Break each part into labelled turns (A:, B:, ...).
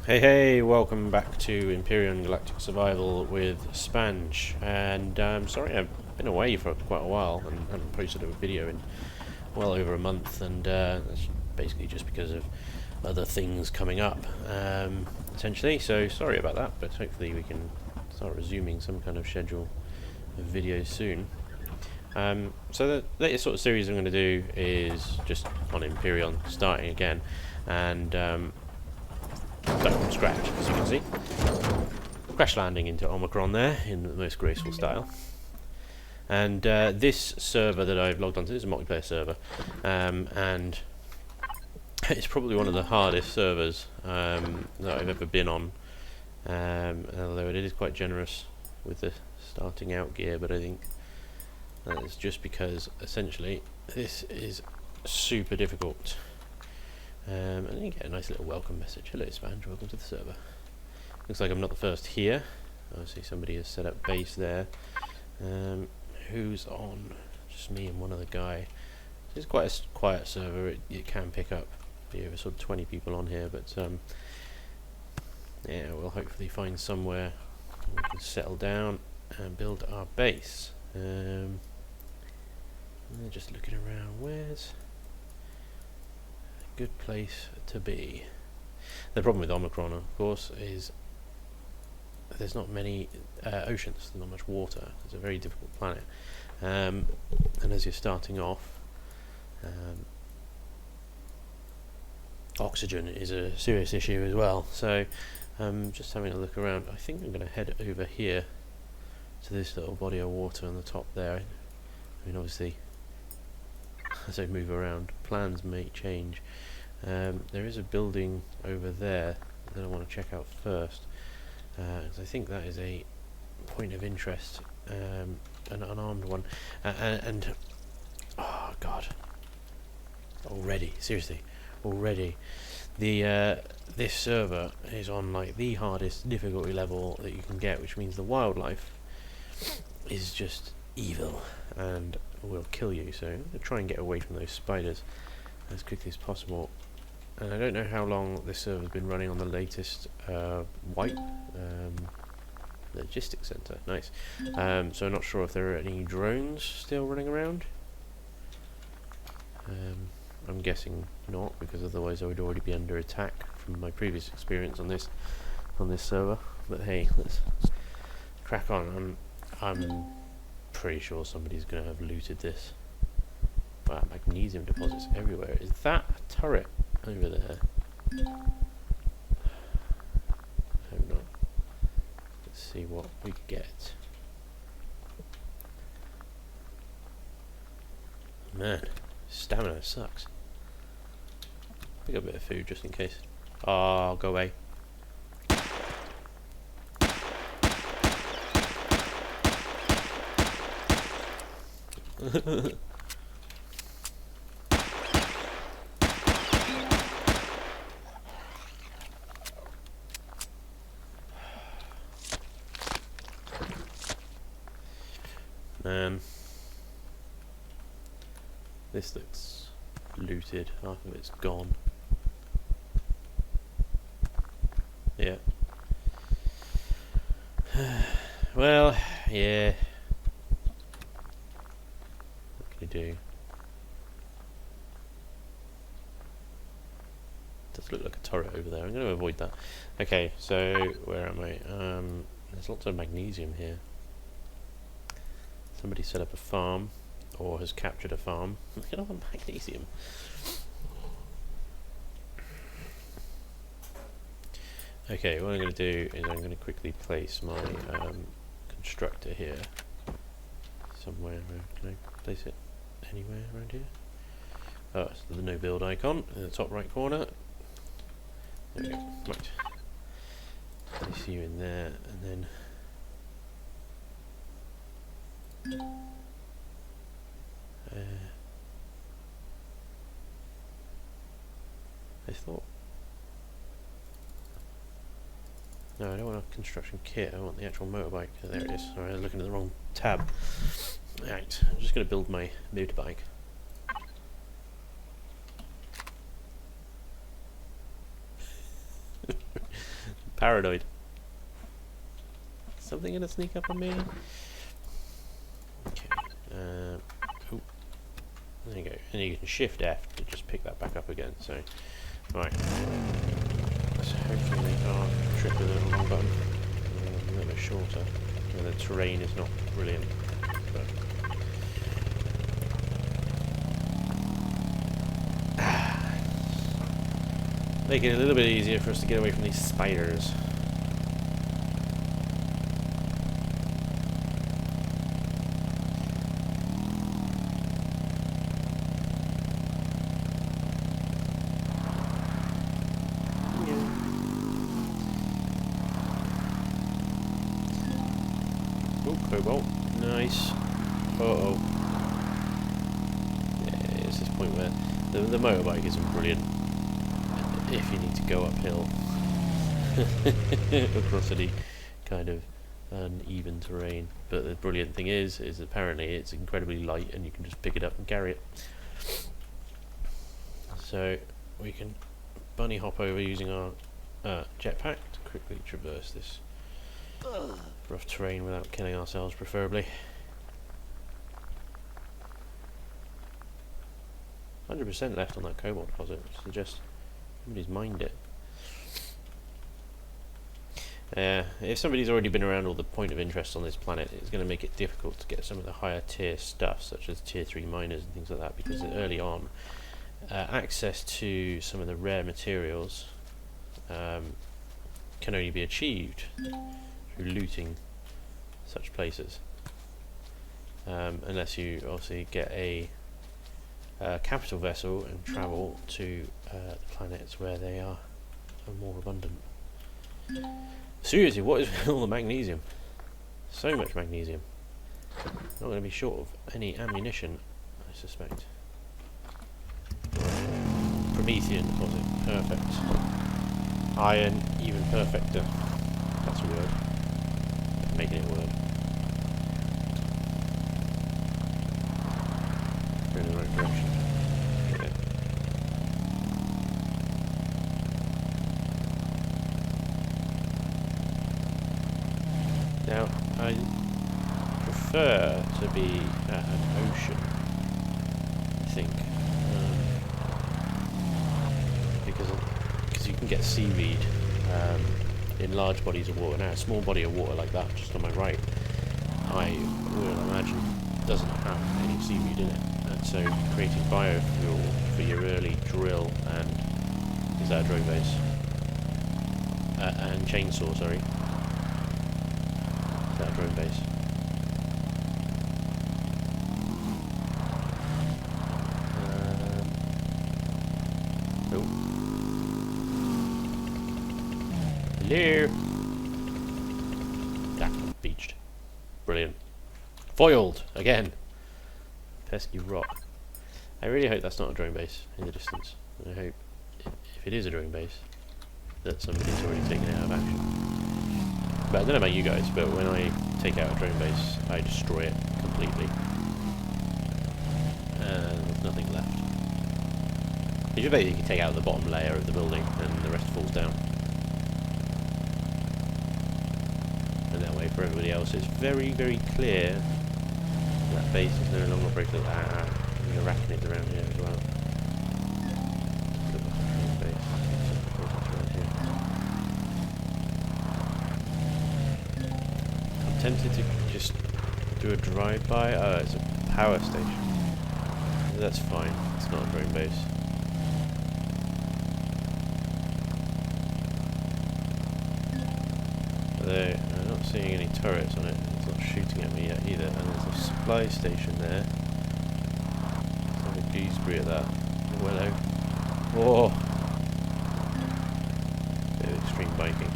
A: Hey, welcome back to Empyrion Galactic Survival with Spanj. And sorry, I've been away for quite a while and haven't posted a video in well over a month, and that's basically just because of other things coming up, essentially. So sorry about that, but hopefully we can start resuming some kind of schedule of videos soon. So the latest sort of series I'm going to do is just on Empyrion, starting again, and start from scratch, as you can see. Crash landing into Omicron there in the most graceful style. And this server that I've logged onto is a multiplayer server, and it's probably one of the hardest servers that I've ever been on, although it is quite generous with the starting out gear, but I think that is just because essentially this is super difficult. And then you get a nice little welcome message. Hello Spanj, welcome to the server. Looks like I'm not the first here. I see somebody has set up base there. Who's on? Just me and one other guy. It's quite a quiet server. It can pick up over sort of 20 people on here, but yeah, we'll hopefully find somewhere we can settle down and build our base. Just looking around, where's good place to be. The problem with Omicron, of course, is there's not many oceans, there's not much water. It's a very difficult planet, and as you're starting off, oxygen is a serious issue as well. So just having a look around, I think I'm going to head over here to this little body of water on the top there. I mean, obviously, as I move around, plans may change. There is a building over there that I want to check out first, because I think that is a point of interest, an unarmed one, and oh god, already this server is on like the hardest difficulty level that you can get, which means the wildlife is just evil and will kill you. So I'm going to try and get away from those spiders as quickly as possible. And I don't know how long this server's been running on the latest white logistics center. Nice. So I'm not sure if there are any drones still running around. I'm guessing not, because otherwise I would already be under attack from my previous experience on this server. But hey, let's crack on. I'm pretty sure somebody's going to have looted this. Wow, magnesium deposits everywhere. Is that a turret over there? Hope not. Let's see what we get. Man, stamina sucks. Pick up a bit of food just in case. Oh, go away. Man, this looks looted. Half of it's gone. Yeah. Well, yeah. What can you do? Does look like a turret over there. I'm going to avoid that. Okay, so where am I? There's lots of magnesium here. Somebody set up a farm, or has captured a farm. Look at all the magnesium. Okay, what I'm going to do is I'm going to quickly place my constructor here. Somewhere around. Can I place it anywhere around here? Oh, it's the no build icon in the top right corner. There we go. Right. Place you in there, and then I thought. No, I don't want a construction kit. I want the actual motorbike. Oh, there it is. Alright, I was looking at the wrong tab. Right, I'm just going to build my motorbike. paranoid. Something gonna sneak up on me? Okay. Oh, there you go. And you can shift F to just pick that back up again. So, right. So hopefully they can't trip with a long button. A little bit shorter. And the terrain is not brilliant, but make it a little bit easier for us to get away from these spiders. Oh, cobalt. Nice. Uh-oh. Yeah, it's this point where the motorbike isn't brilliant if you need to go uphill across any kind of uneven terrain. But the brilliant thing is apparently it's incredibly light and you can just pick it up and carry it. So we can bunny hop over using our jetpack to quickly traverse this rough terrain without killing ourselves, preferably. 100% left on that cobalt deposit, which suggests somebody's mined it. If somebody's already been around all the point of interest on this planet, it's going to make it difficult to get some of the higher tier stuff, such as tier 3 miners and things like that, because early on, access to some of the rare materials can only be achieved through looting such places, unless you obviously get a capital vessel and travel to the planets where they are more abundant. Seriously, what is with all the magnesium? So much magnesium. Not going to be short of any ammunition, I suspect. Promethean deposit, perfect. Iron, even perfecter. That's a word. Making it a word. We're in the right direction. Okay. Now, I prefer to be at an ocean, I think, because you can get seaweed in large bodies of water. Now, a small body of water like that, just on my right, I will imagine doesn't have any seaweed in it, and so creating biofuel for your early drill and is that a drone base? And chainsaw, sorry. Is that a drone base? Oh. Hello. Ah, beached. Brilliant. Foiled again. Pesky rock. I really hope that's not a drone base in the distance. I hope, if it is a drone base, that somebody's already taken it out of action. But I don't know about you guys, but when I take out a drone base, I destroy it completely. And there's nothing left. You basically take out the bottom layer of the building, and the rest falls down. And that way, for everybody else, it's very, very clear that base is no longer operational. The arachnids around here as well. I'm tempted to just do a drive-by. Oh, it's a power station. That's fine. It's not a drone base. Although I'm not seeing any turrets on it. It's not shooting at me yet either. And there's a supply station there. Have a gooseberry at that. Oh, hello. Whoa! Bit of extreme biking.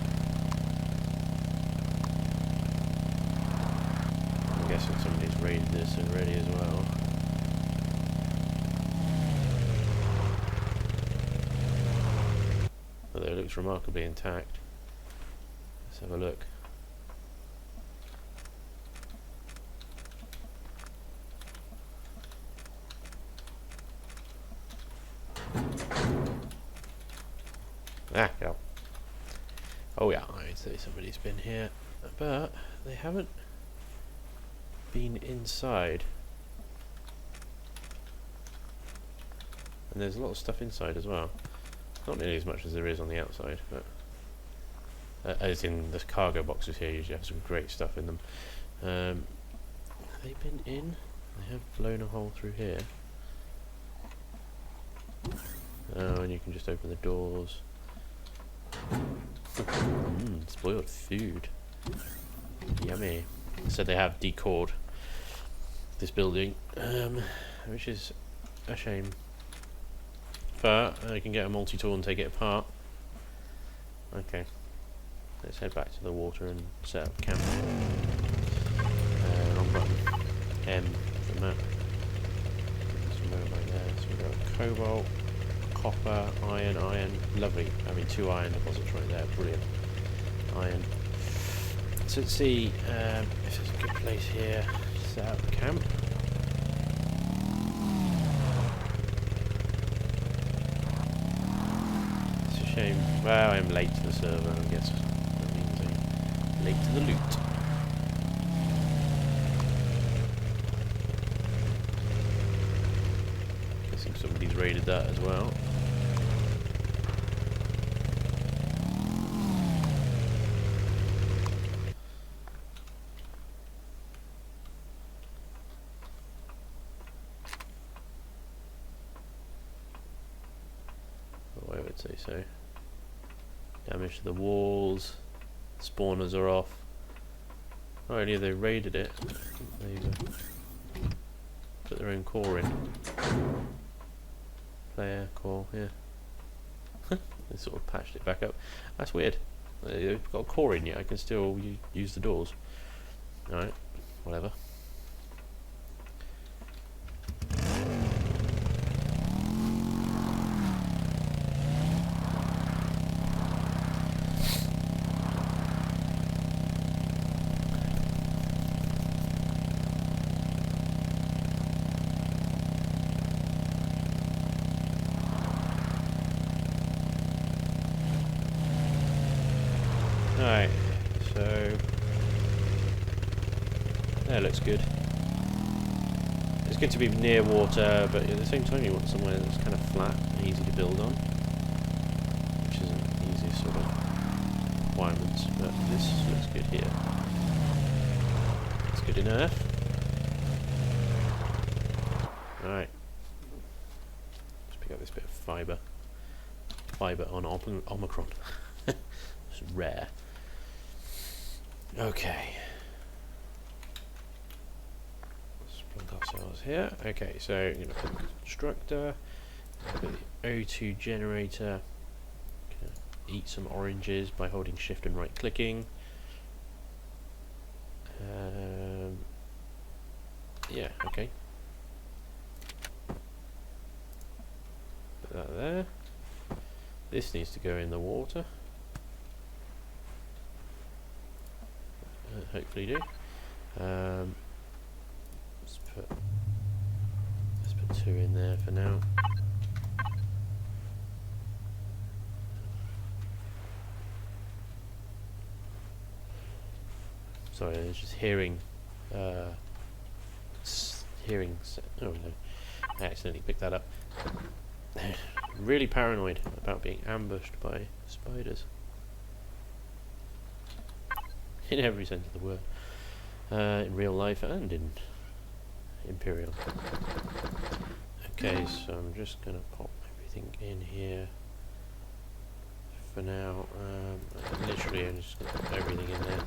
A: I'm guessing somebody's raided this already as well. Although it looks remarkably intact. Let's have a look. Ah, get up. Oh yeah, I'd say somebody's been here, but they haven't been inside. And there's a lot of stuff inside as well. Not nearly as much as there is on the outside, but as in the cargo boxes here usually have some great stuff in them. Have they been in? They have blown a hole through here. Oh, and you can just open the doors. Spoiled food. Yummy. So they have decored this building, which is a shame. But I can get a multi-tool and take it apart. Okay. Let's head back to the water and set up camp. Wrong button. M for map. Some right there. So we've got cobalt, copper, iron. Lovely. I mean, 2 iron deposits right there. Brilliant. Iron. So let's see if there's a good place here to set up camp. It's a shame. Well, I'm late to the server, I guess. That means I'm late to the loot. Guessing somebody's raided that as well. I would say so. Damage to the walls. Spawners are off. Oh, only they raided it. They've put their own core in. Player core, yeah. They sort of patched it back up. That's weird. They've got a core in yet. I can still use the doors. Alright, whatever. Alright, so that looks good. It's good to be near water, but at the same time you want somewhere that's kind of flat and easy to build on, which isn't the easiest sort of requirements, but this looks good here. It's good enough. Alright. Let's pick up this bit of fibre. Fibre on Omicron. It's rare. Okay. Let's plug ourselves here. Okay, so I'm going to put the constructor, put the O2 generator, eat some oranges by holding shift and right clicking. Yeah, okay. Put that there. This needs to go in the water. Hopefully do. Let's put 2 in there for now. Sorry, I was just hearing. Oh no, I accidentally picked that up. Really paranoid about being ambushed by spiders. In every sense of the word. In real life and in Empyrion. Okay, so I'm just going to pop everything in here for now. Literally, I'm just going to put everything in there.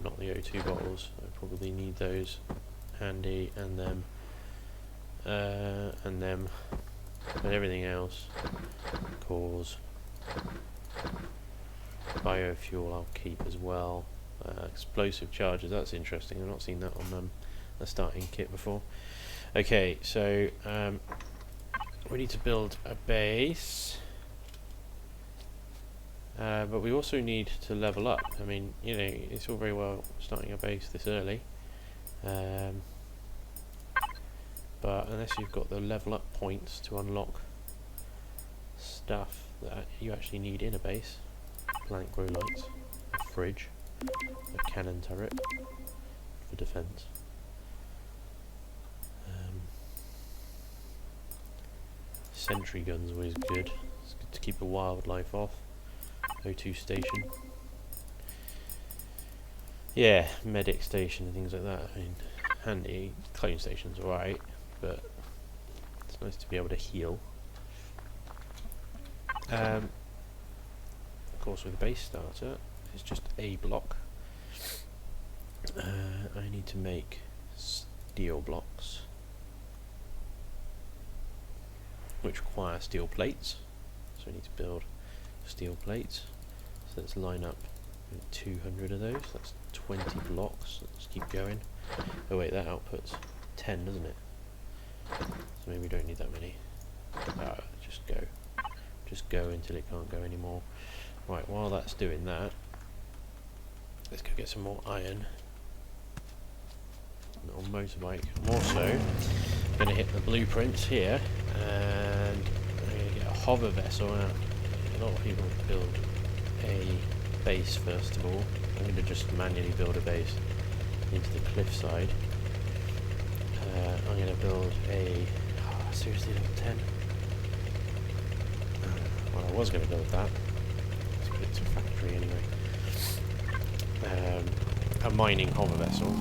A: Not the O2 bottles. I probably need those handy, and them. But everything else, cores. Biofuel I'll keep as well. Explosive charges, that's interesting. I've not seen that on the starting kit before. Okay, so we need to build a base, but we also need to level up. I mean, you know, it's all very well starting a base this early, but unless you've got the level up points to unlock stuff that you actually need in a base. Plant grow lights, a fridge, a cannon turret for defense. Sentry guns always good. It's good to keep the wildlife off. O2 station. Yeah, medic station and things like that. I mean, handy. Clone station's alright, but it's nice to be able to heal. Of course, with a base starter, it's just a block. I need to make steel blocks, which require steel plates. So I need to build steel plates. So let's line up 200 of those. That's 20 blocks. Let's keep going. Oh wait, that outputs 10, doesn't it? So maybe we don't need that many. Just go. Just go until it can't go anymore. Right, while that's doing that, let's go get some more iron. On motorbike. I'm also going to hit the blueprints here, and I'm going to get a hover vessel out. A lot of people build a base first of all. I'm going to just manually build a base into the cliffside. I'm going to build a... seriously, level 10? Well, I was going to build that. Let's put it to factory anyway. A mining hover vessel.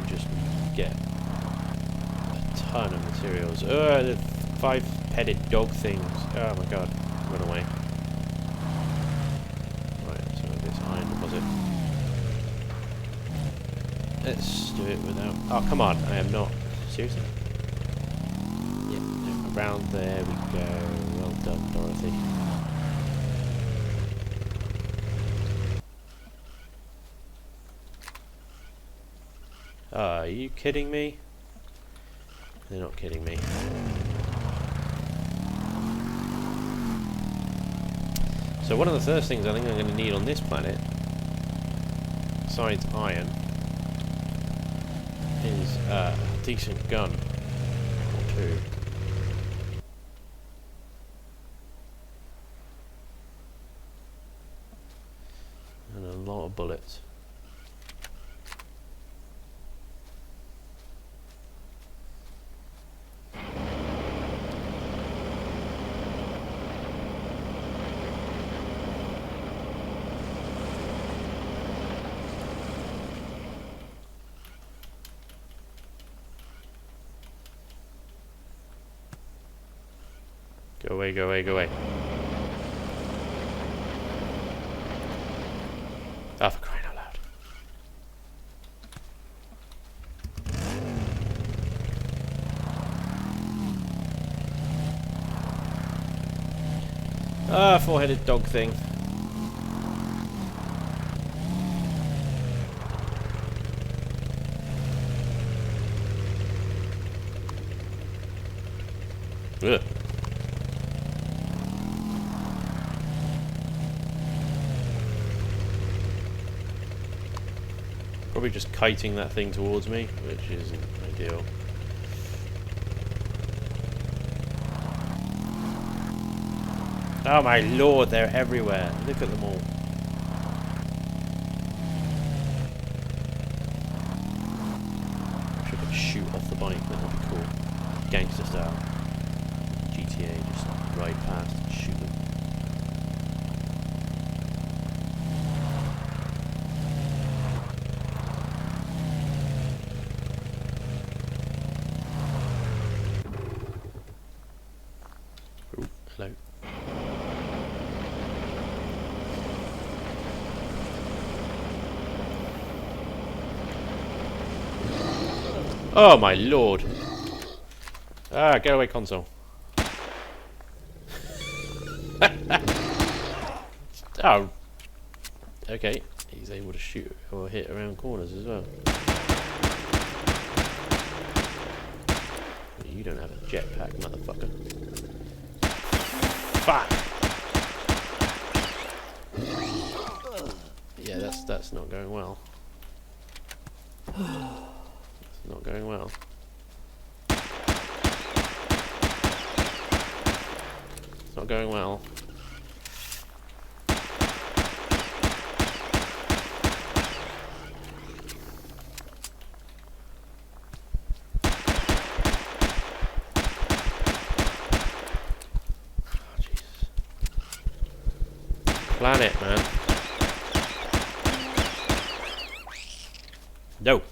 A: Just get a ton of materials. The 5-headed dog things. Oh my god, run away. Right, so this iron deposit. Let's do it without... Oh, come on, I am not... Seriously? Yeah, no, around there we go. Well done, Dorothy. Are you kidding me? They're not kidding me. So one of the first things I think I'm going to need on this planet, besides iron, is a decent gun or two. And a lot of bullets. Go away, go away, go away. Oh, for crying out loud. Ah, 4-headed dog thing. Ugh. Probably just kiting that thing towards me, which isn't ideal. Oh my lord, they're everywhere. Look at them all. Wish I could shoot off the bike, that would be cool. Gangster style. GTA, just ride past and shoot them. Ooh, hello. Oh my lord. Ah, get away, console. Oh. Okay, he's able to shoot or hit around corners as well. You don't have a jetpack, motherfucker. Fuck! Yeah, that's not going well. That's not going well. not going well. Oh, Jesus. Planet, man. No.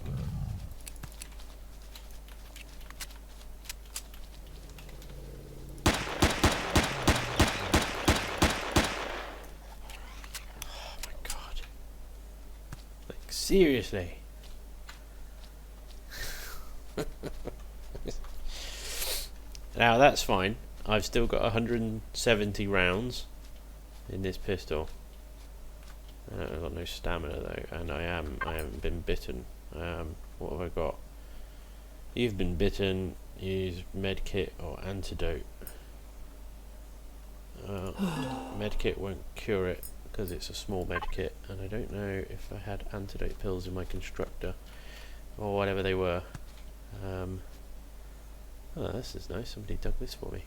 A: Seriously. Now that's fine. I've still got 170 rounds in this pistol. I've got no stamina though, and I haven't been bitten. What have I got? You've been bitten. Use medkit or antidote. Medkit won't cure it, because it's a small med kit, and I don't know if I had antidote pills in my constructor or whatever they were. Oh, this is nice. Somebody dug this for me.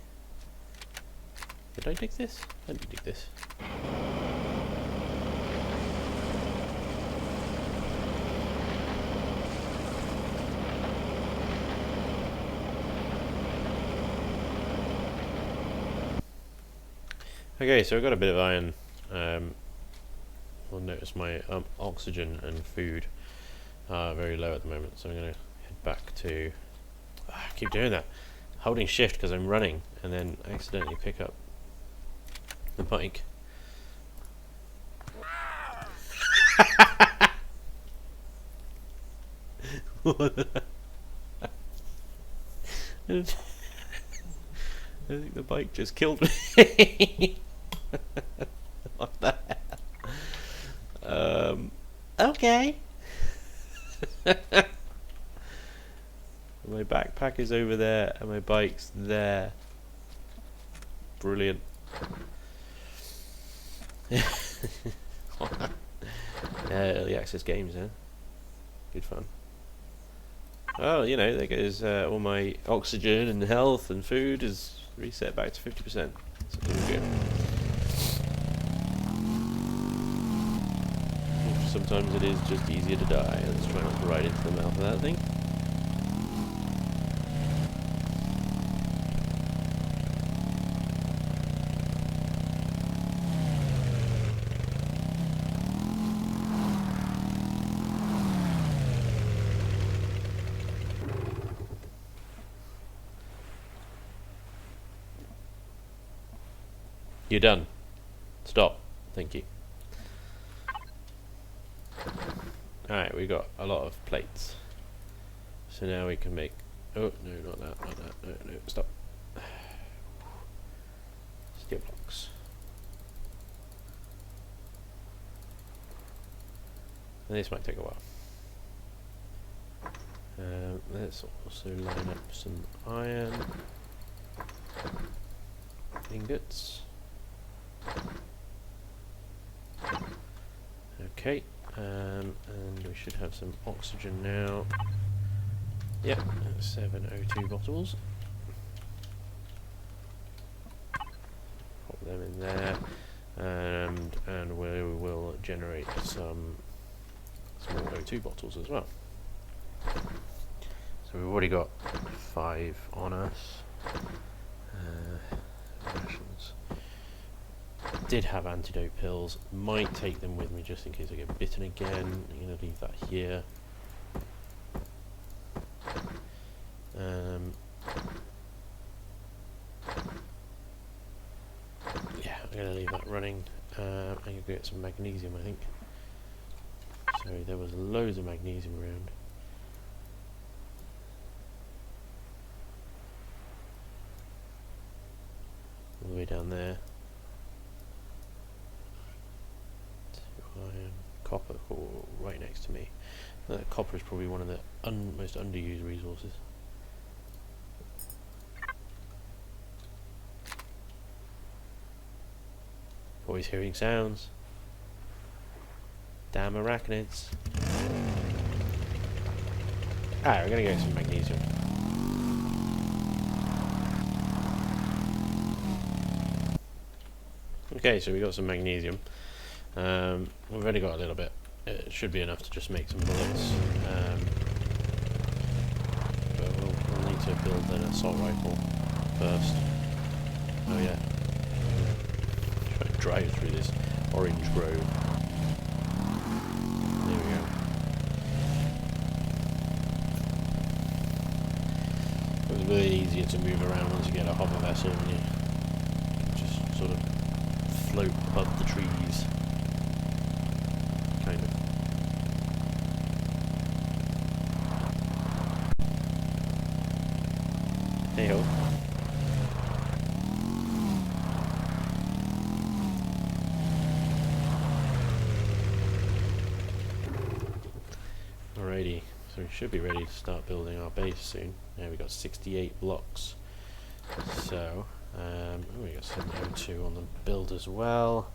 A: Did I dig this? I didn't dig this. Okay, so I've got a bit of iron. You'll notice my oxygen and food are very low at the moment, so I'm going to head back to... I keep doing that. Holding shift because I'm running, and then accidentally pick up the bike. I think the bike just killed me. What the hell? Okay. My backpack is over there and my bike's there. Brilliant. Early access games, huh? Good fun. Oh, you know, there goes all my oxygen and health and food is reset back to 50%. So all good. Sometimes it is just easier to die. Let's try not to ride into the mouth of that thing. You're done. Stop. Thank you. Alright, we got a lot of plates. So now we can make... Oh, no, not that, not that. No, no, stop. Steel blocks. And this might take a while. Let's also line up some iron ingots. Okay, and we should have some oxygen now. Yep, 7O2 bottles. Pop them in there, and we will generate some small O2 bottles as well. So we've already got 5 on us. Rations. Did have antidote pills. Might take them with me just in case I get bitten again. I'm going to leave that here. Yeah, I'm going to leave that running. I'm going to get some magnesium, I think. So there was loads of magnesium around. All the way down there. Iron, copper, right next to me. Copper is probably one of the most underused resources. Always hearing sounds. Damn arachnids. Alright, we're gonna get some magnesium. Okay, so we got some magnesium. We've only got a little bit. It should be enough to just make some bullets. But we'll need to build an assault rifle first. Oh yeah. Try to drive through this orange grove. There we go. It was really easier to move around once you get a hover vessel and you just sort of float above the trees. Kind of. Hey ho. Alrighty, so we should be ready to start building our base soon. Now we got 68 blocks. So, we got some O2 on the build as well.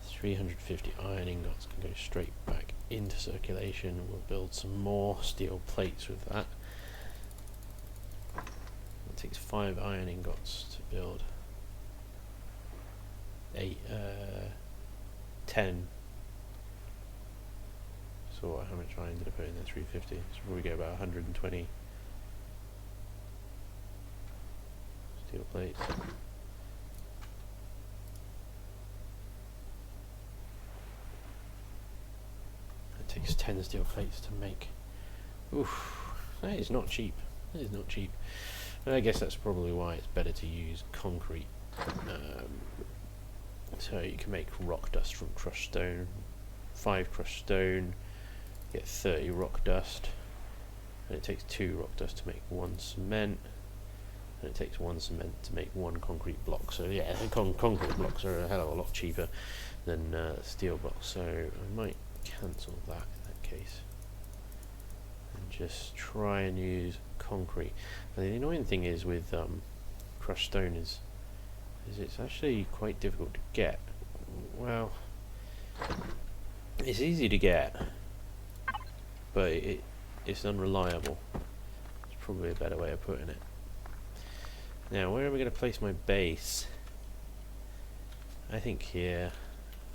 A: 350 iron ingots can go straight back into circulation. We'll build some more steel plates with that. It takes 5 iron ingots to build 10. So how much iron did I put in there? 350. So we get about 120 steel plates. It takes 10 steel plates to make. Oof, that is not cheap. That is not cheap. I guess that's probably why it's better to use concrete. So you can make rock dust from crushed stone. 5 crushed stone, get 30 rock dust. And it takes 2 rock dust to make 1 cement. And it takes 1 cement to make 1 concrete block. So yeah, concrete blocks are a hell of a lot cheaper than steel blocks. So I might cancel that in that case. And just try and use concrete. And the annoying thing is with crushed stone is it's actually quite difficult to get. Well, it's easy to get, but it's unreliable. It's probably a better way of putting it. Now, where are we going to place my base? I think here,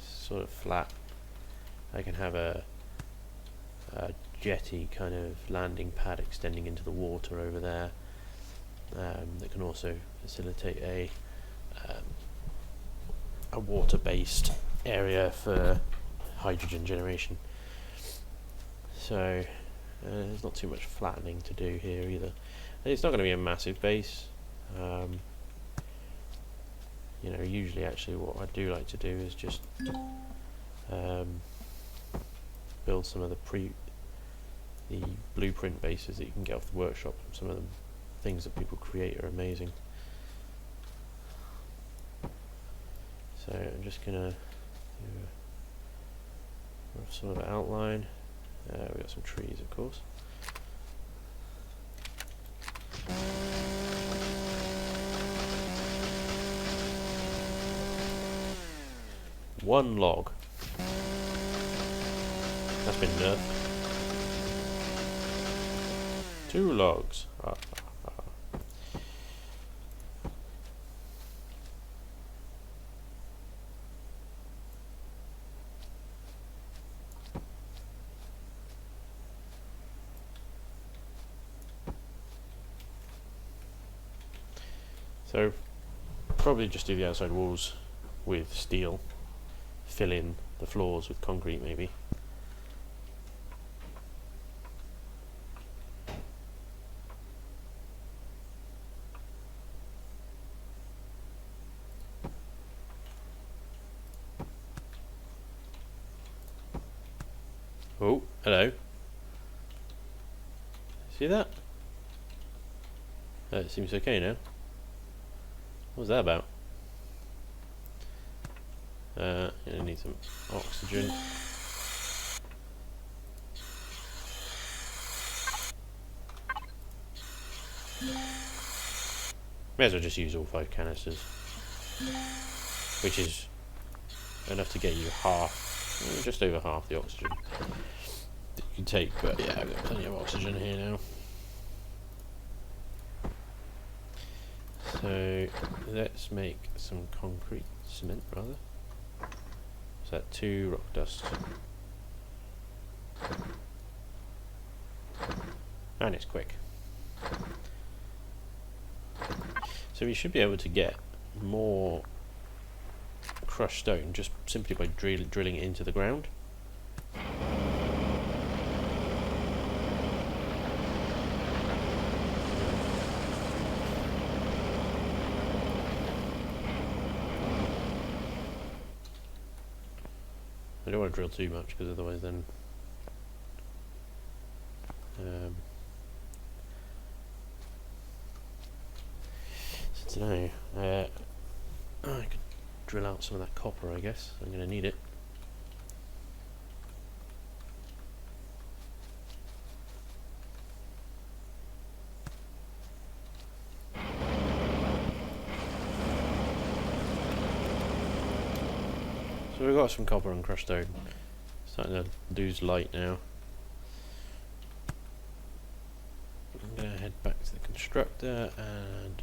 A: sort of flat. I can have a jetty kind of landing pad extending into the water over there. That can also facilitate a water-based area for hydrogen generation. So there's not too much flattening to do here either. And it's not going to be a massive base. You know, usually actually what I do like to do is just build some of the blueprint bases that you can get off the workshop. Some of the things that people create are amazing. So I'm just gonna do a rough sort of outline. We've got some trees, of course. One log. That's been nerfed. 2 logs. So, probably just do the outside walls with steel, fill in the floors with concrete maybe. Oh, hello. See that? It seems okay now. What was that about? I need some oxygen. May as well just use all 5 canisters, which is enough to get you half, just over half the oxygen that you can take. But yeah, I've got plenty of oxygen here now. So let's make some concrete. cement rather. Is that 2 rock dust? And it's quick. So we should be able to get more crushed stone just simply by drilling it into the ground. I don't want to drill too much because otherwise then so today I could drill out some of that copper, I guess. I'm going to need it. So we've got some copper and crushed stone. Starting to lose light now. I'm going to head back to the constructor and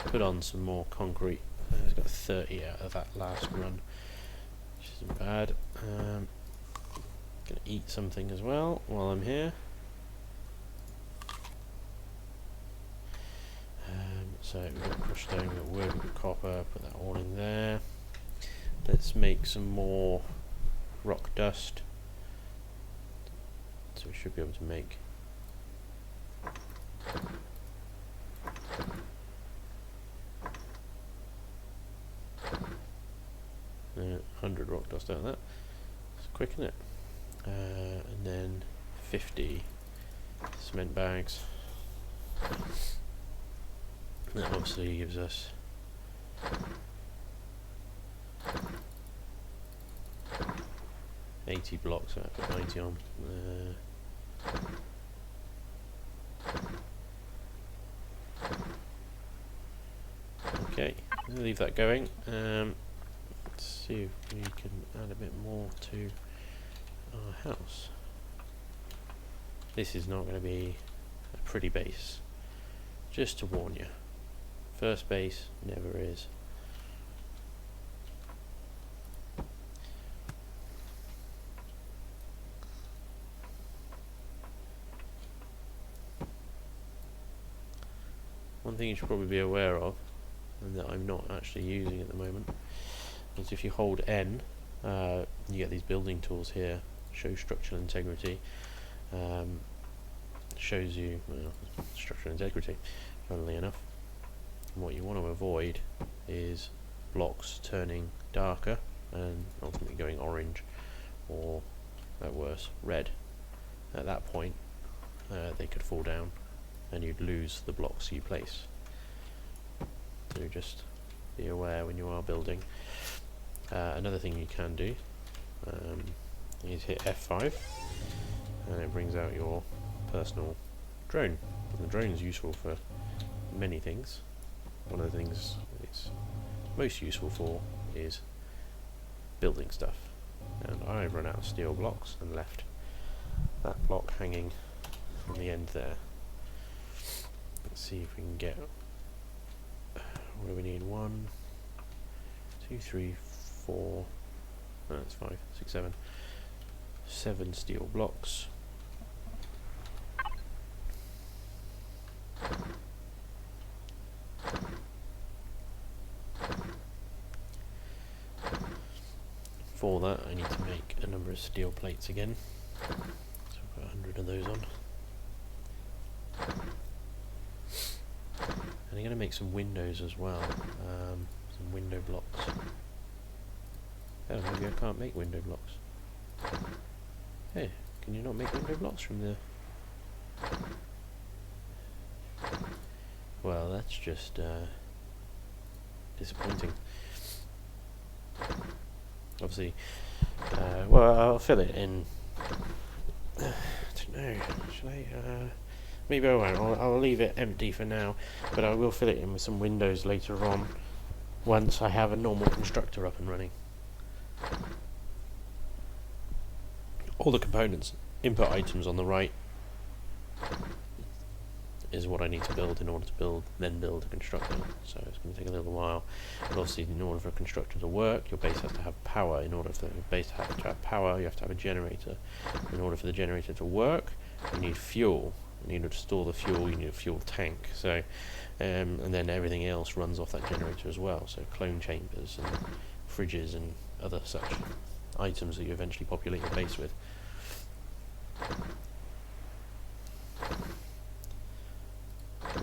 A: put on some more concrete. I've got 30 out of that last run, which isn't bad. Gonna eat something as well while I'm here. So we've got crushed stone, we've got wood, we've got copper, put that all in there. Let's make some more rock dust. So we should be able to make 100 rock dust out of that. It's quick, isn't it? And then 50 cement bags. That obviously gives us 80 blocks. So I put 90 on. Okay, I'll leave that going. Let's see if we can add a bit more to our house. This is not going to be a pretty base, just to warn you. First base never is. One thing you should probably be aware of, and that I'm not actually using at the moment, is if you hold N, you get these building tools here. Show structural integrity. Shows you structural integrity, funnily enough. And what you want to avoid is blocks turning darker and ultimately going orange, or at worse, red. At that point, they could fall down and you'd lose the blocks you place. So just be aware when you are building. Another thing you can do is hit F5 and it brings out your personal drone. And the drone is useful for many things. One of the things it's most useful for is building stuff. And I've run out of steel blocks and left that block hanging from the end there. Let's see if we can get, what do we need? 1, 2, 3, 4, no, that's 5, 6, 7. 7 steel blocks. For that I need to make a number of steel plates again. So I've got 100 of those on. And I'm going to make some windows as well, some window blocks. Oh, maybe I can't make window blocks. Hey, can you not make window blocks from the... Well, that's just disappointing. Obviously, well, I'll fill it in. I don't know, should I? Maybe I won't. I'll leave it empty for now, but I will fill it in with some windows later on once I have a normal constructor up and running. All the components, input items on the right, is what I need to build in order to then build a constructor. So it's going to take a little while. But obviously, in order for a constructor to work, your base has to have power. In order for your base to have power, you have to have a generator. In order for the generator to work, you need fuel. In order to store the fuel, you need a fuel tank. So, and then everything else runs off that generator as well. So clone chambers and fridges and other such items that you eventually populate your base with.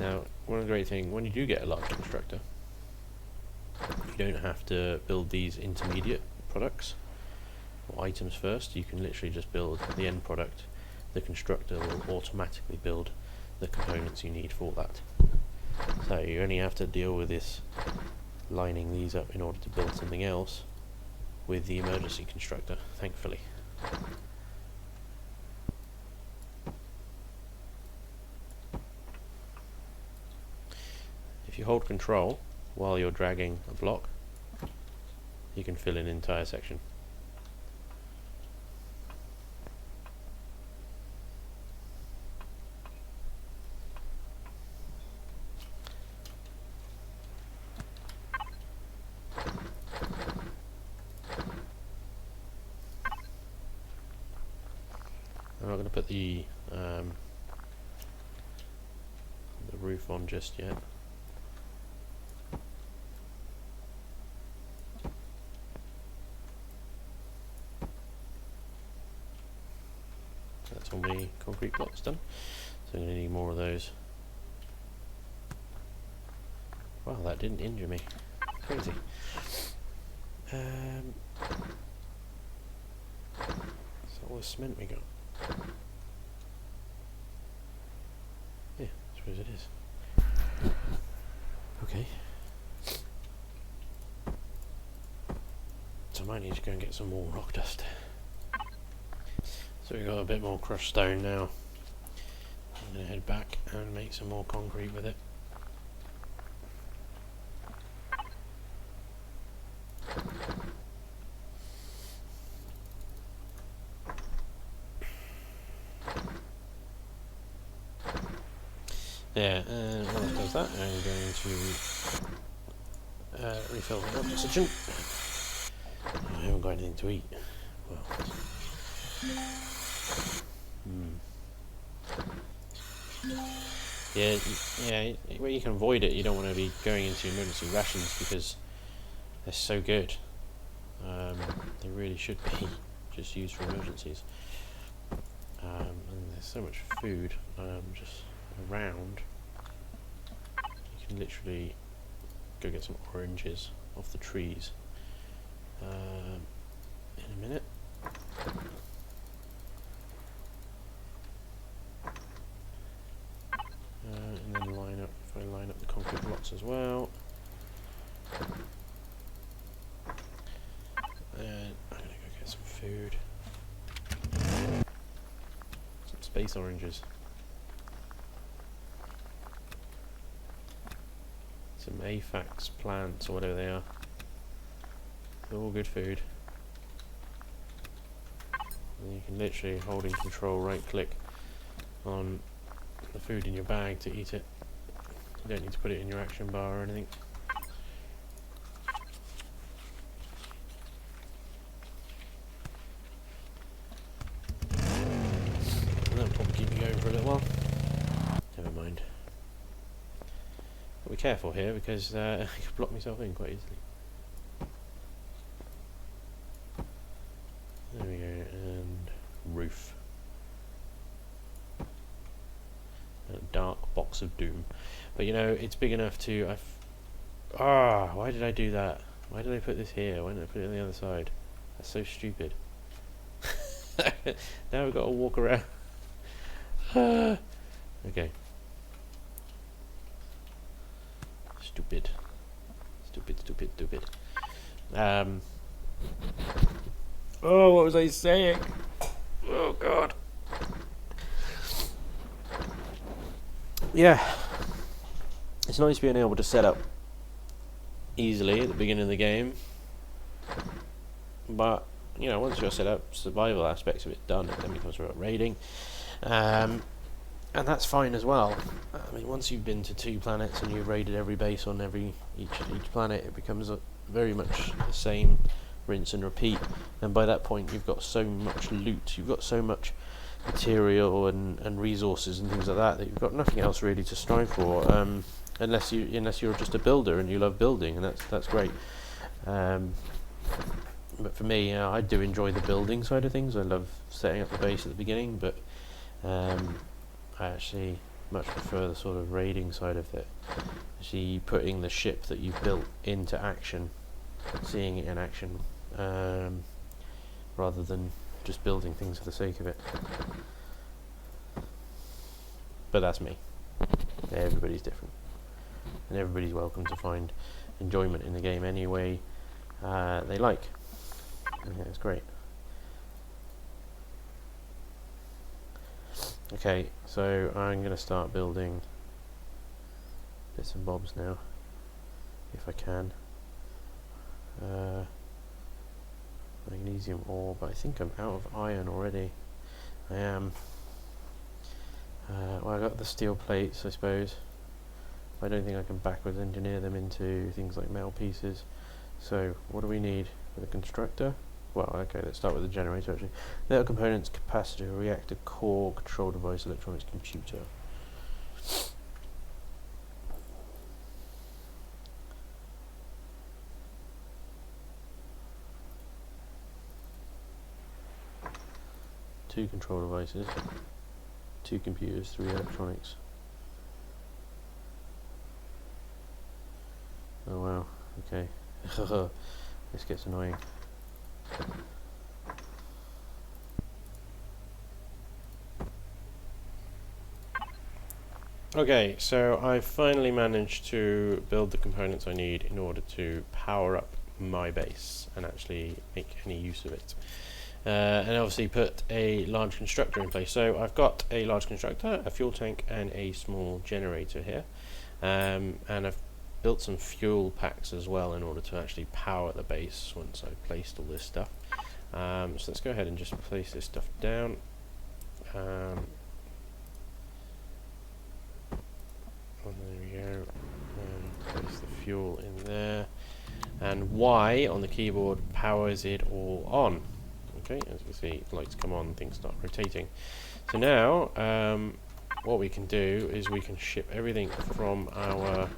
A: Now, one great thing, when you do get a large constructor, you don't have to build these intermediate products or items first. You can literally just build the end product. The constructor will automatically build the components you need for that. So you only have to deal with this, lining these up in order to build something else with the emergency constructor, thankfully. If you hold control while you're dragging a block, you can fill an entire section. I'm not going to put the roof on just yet. That's all my concrete blocks done. So I'm going to need more of those. Wow, that didn't injure me. Crazy. Is that all the cement we got? Yeah, I suppose it is. Okay. So I might need to go and get some more rock dust. So we've got a bit more crushed stone now. I'm going to head back and make some more concrete with it. Yeah, and while it does that, I'm going to refill my oxygen. I haven't got anything to eat. Well. Yeah, where you can avoid it, you don't want to be going into emergency rations because they're so good. They really should be just used for emergencies. And there's so much food just around. You can literally go get some oranges off the trees in a minute. And then if I line up the concrete blocks as well. And I'm gonna go get some food. Some space oranges. Some aphax plants or whatever they are. They're all good food. And you can literally, holding control, right click on the food in your bag to eat it. You don't need to put it in your action bar or anything. And that'll probably keep you going for a little while. Never mind. But be careful here because I could block myself in quite easily. There we go, and roof. A dark box of doom. But you know, it's big enough to... why did I do that? Why did I put this here? Why didn't I put it on the other side? That's so stupid. Now we've got to walk around. Okay. Stupid. Oh, what was I saying? Oh god. Yeah. It's nice being able to set up easily at the beginning of the game. But, you know, once you're set up, survival aspects of it done, it then becomes about raiding. and that's fine as well. I mean, once you've been to 2 planets and you've raided every base on each planet, it becomes very much the same rinse and repeat. And by that point, you've got so much loot, you've got so much material and resources and things like that you've got nothing else really to strive for, unless you're just a builder and you love building, and that's great. But for me, I do enjoy the building side of things. I love setting up the base at the beginning, but I actually much prefer the sort of raiding side of it. Actually putting the ship that you've built into action, seeing it in action, rather than just building things for the sake of it. But that's me. Everybody's different, and everybody's welcome to find enjoyment in the game any way they like. And yeah, it's great. Okay, so I'm going to start building bits and bobs now, if I can. Magnesium ore, but I think I'm out of iron already. I am. Well, I got the steel plates, I suppose. I don't think I can backwards engineer them into things like metal pieces. So, what do we need for the constructor? Well, okay, let's start with the generator actually. Metal components, capacitor, reactor, core, control device, electronics, computer. Two control devices, 2 computers, 3 electronics. Oh wow, okay. This gets annoying. Okay, so I've finally managed to build the components I need in order to power up my base and actually make any use of it. And obviously put a large constructor in place. So I've got a large constructor, a fuel tank, and a small generator here. And I've built some fuel packs as well in order to actually power the base once I've placed all this stuff. So let's go ahead and just place this stuff down. And there we go. And place the fuel in there. And Y on the keyboard powers it all on. Okay, as you can see, lights come on, things start rotating. So now, what we can do is we can ship everything from our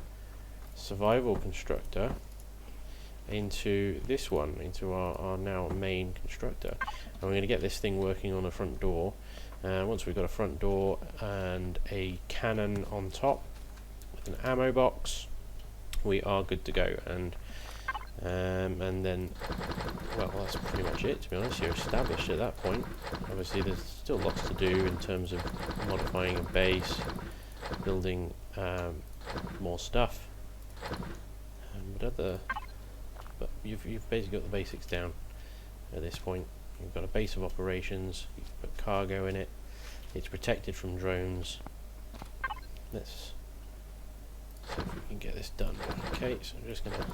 A: survival constructor into this one, into our now main constructor. And we're going to get this thing working on a front door. Once we've got a front door and a cannon on top with an ammo box, we are good to go. And then, well, that's pretty much it, to be honest. You're established at that point. Obviously there's still lots to do in terms of modifying a base, building more stuff, but you've basically got the basics down at this point. You've got a base of operations, you can put cargo in it, it's protected from drones. Let's see if we can get this done. Okay, so I'm just going to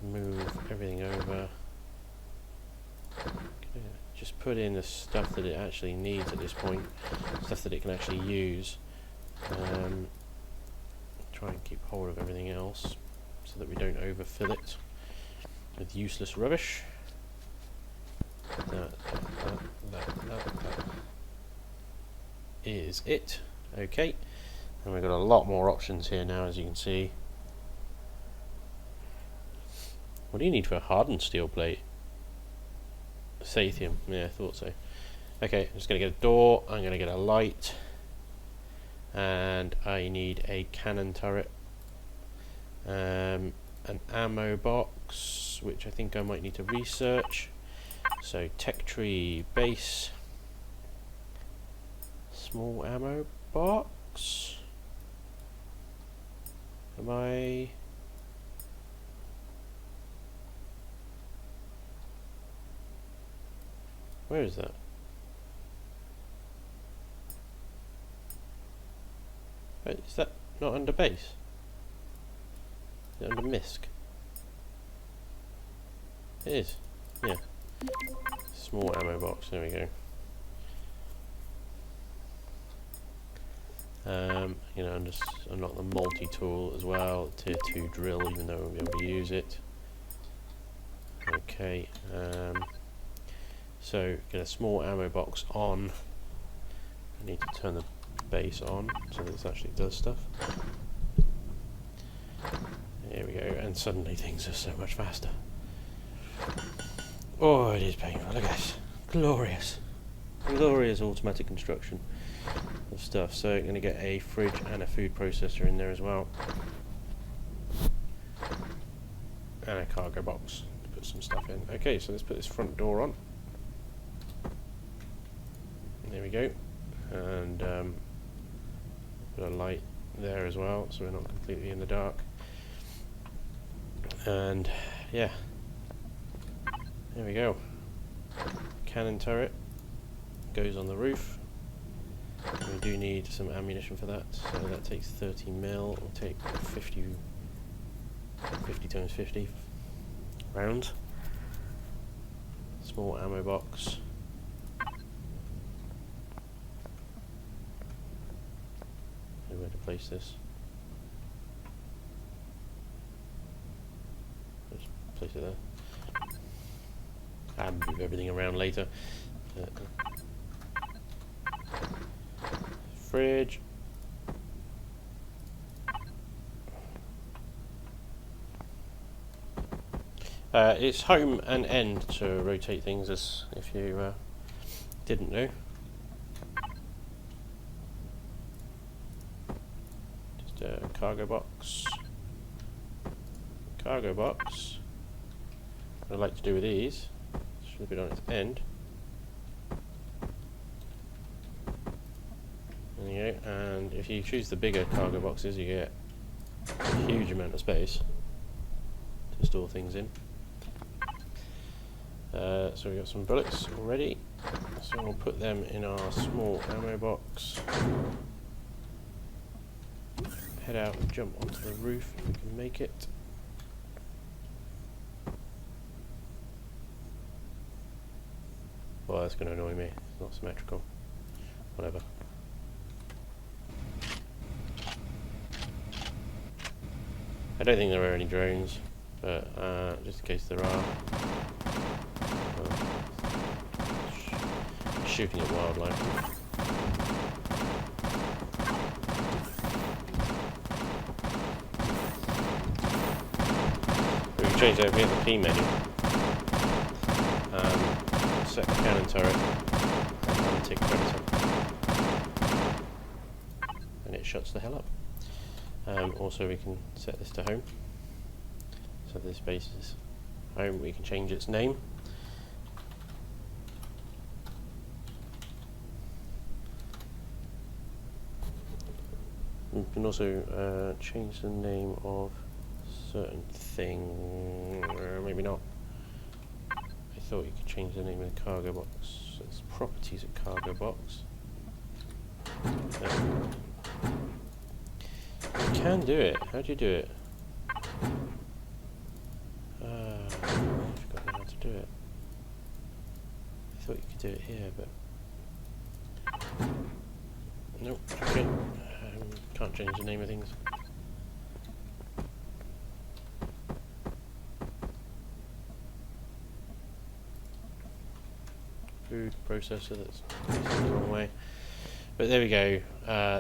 A: move everything over. Just put in the stuff that it actually needs at this point, stuff that it can actually use. Try and keep hold of everything else so that we don't overfill it with useless rubbish. That is it. Okay, and we've got a lot more options here now, as you can see. What do you need for a hardened steel plate? Sathium, yeah, I thought so. Okay, I'm just going to get a door, I'm going to get a light, and I need a cannon turret, an ammo box, which I think I might need to research. So tech tree base, small ammo box. Am I... Where is that? Wait, is that not under base? Is it under MISC? It is. Yeah. Small ammo box, there we go. You know, and just unlock the multi-tool as well, tier 2 drill, even though we won't be able to use it. Okay, so get a small ammo box on. I need to turn the base on so that this actually does stuff. There we go, and suddenly things are so much faster. Oh, it is painful, look at this. Glorious. Glorious automatic construction of stuff. So I'm going to get a fridge and a food processor in there as well. And a cargo box to put some stuff in. Okay, so let's put this front door on. There we go. And put a light there as well, so we're not completely in the dark. And yeah, there we go. Cannon turret goes on the roof. We do need some ammunition for that, so that takes 30 mil. We'll take 50 times 50 rounds. Small ammo box. Where to place this? Just place it there. And move everything around later. Fridge. It's home and end to rotate things, as if you didn't know. Just a cargo box. Cargo box. What I like to do with these, slip it on its end. There you go, and if you choose the bigger cargo boxes, you get a huge amount of space to store things in. So we've got some bullets already, so we'll put them in our small ammo box. Head out and jump onto the roof if we can make it. Well, that's going to annoy me, it's not symmetrical. Whatever. I don't think there are any drones, but just in case there are. Shooting at wildlife. We can change over here the P menu. Set the cannon turret and untick predator. And it shuts the hell up. Also we can set this to home. So this base is home. We can change its name. We can also change the name of certain thing, maybe not. I thought you could change the name of the cargo box. So it's properties of cargo box. No. You can do it. How do you do it? I've forgotten how to do it. I thought you could do it here, but nope. Okay. Can't change the name of things. Food processor, that's facing the wrong way. But there we go,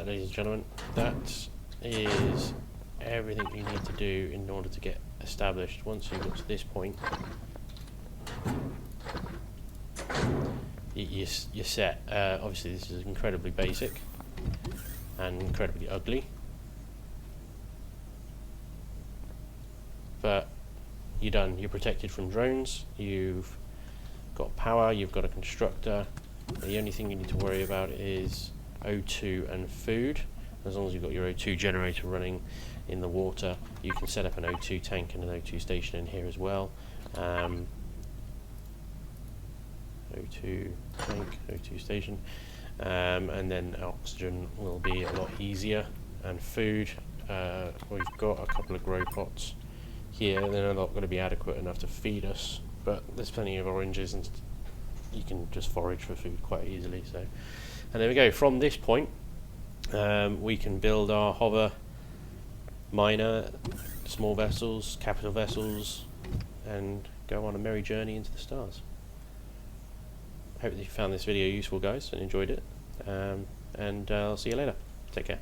A: ladies and gentlemen. That is everything you need to do in order to get established. Once you've got to this point, you're set. Obviously this is incredibly basic and incredibly ugly, but you're done. You're protected from drones, you've got power, you've got a constructor. The only thing you need to worry about is O2 and food. As long as you've got your O2 generator running in the water, you can set up an O2 tank and an O2 station in here as well. O2 tank, O2 station. And then oxygen will be a lot easier, and food, we've got a couple of grow pots here. They're not going to be adequate enough to feed us, but there's plenty of oranges and you can just forage for food quite easily. So, and there we go. From this point, we can build our hover, minor, small vessels, capital vessels, and go on a merry journey into the stars. Hope that you found this video useful, guys, and enjoyed it. And I'll see you later. Take care.